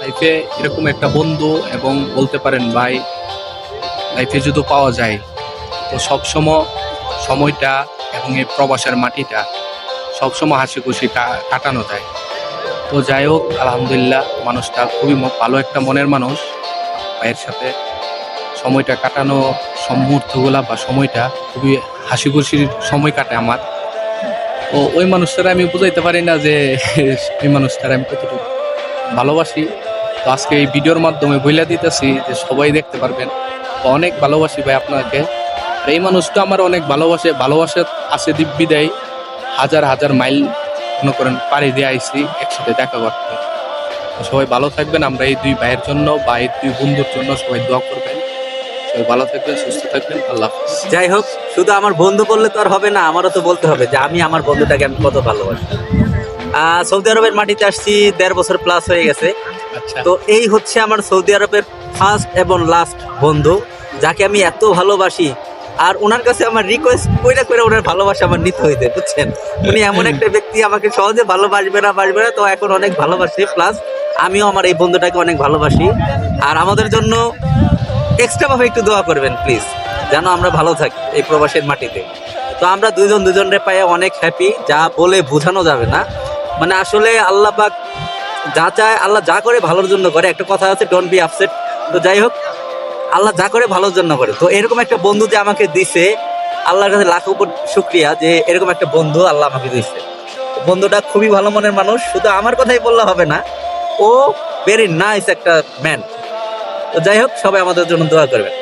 লাইফে এরকম একটা বন্ধু এবং বলতে পারেন ভাই লাইফে যদি পাওয়া যায় তো সবসময় সময়টা এবং এই প্রবাসের মাটিটা সবসময় হাসি খুশি কাটানো যায়। তো যাই হোক, আলহামদুলিল্লাহ মানুষটা খুবই ভালো একটা মনের মানুষ। ভাইয়ের সাথে সময়টা কাটানো, মুহূর্তগুলা বা সময়টা খুবই হাসি খুশির সময় কাটে আমার। তো ওই মানুষটারা আমি বুঝাইতে পারি না যে ওই মানুষটারা আমি কতটুকু ভালোবাসি। তো আজকে এই ভিডিওর মাধ্যমে বইলা দিতেছি যে সবাই দেখতে পারবেন। তো অনেক ভালোবাসি ভাই আপনাকে। আর এই মানুষটা আমার অনেক ভালোবাসা আছে দিব্যি দেয়। হাজার হাজার মাইল মনে করেন পাড়ি দিয়ে আইসি একসাথে দেখা করতে। তো সবাই ভালো থাকবেন। আমরা এই দুই ভাইয়ের জন্য বা এই দুই বন্ধুর জন্য সবাই দোয়া করবেন। সবাই ভালো থাকবেন, সুস্থ থাকবেন। আল্লাহ হাফেজ। যাই হোক, শুধু আমার বন্ধু বললে তো আর হবে না, আমারও তো বলতে হবে যে আমি আমার বন্ধুটাকে আমি কত ভালোবাসি। সৌদি আরবের মাটিতে আসছি 1.5 বছর প্লাস হয়ে গেছে। আচ্ছা, তো এই হচ্ছে আমার সৌদি আরবের ফার্স্ট এবং লাস্ট বন্ধু, যাকে আমি এত ভালোবাসি। আর ওনার কাছে আমার রিকোয়েস্ট কইরা করে ওনার ভালোবাসা আমার নিতে হইতে, বুঝছেন? উনি এমন একটা ব্যক্তি, আমাকে সহজে ভালোবাসবে না, তো এখন অনেক ভালোবাসি। প্লাস আমিও আমার এই বন্ধুটাকে অনেক ভালোবাসি। আর আমাদের জন্য এক্সট্রা ভাবে একটু দোয়া করবেন প্লিজ, যেন আমরা ভালো থাকি এই প্রবাসের মাটিতে। তো আমরা দুজনের পায়ে অনেক হ্যাপি, যা বলে বোঝানো যাবে না। মানে আসলে আল্লাহ পাক যা চায়, আল্লাহ যা করে ভালোর জন্য করে। একটা কথা আছে, ডোন্ট বি আপসেট। তো যাই হোক, আল্লাহ যা করে ভালোর জন্য করে। তো এরকম একটা বন্ধু যে আমাকে দিছে, আল্লাহর কাছে লাখো কোটি শুকরিয়া যে এরকম একটা বন্ধু আল্লাহ আমাকে দিছে। বন্ধুটা খুবই ভালো মনের মানুষ, শুধু আমার কথাই বললে হবে না, ও ভেরি নাইস একটা ম্যান। তো যাই হোক, সবাই আমাদের জন্য দোয়া করবেন।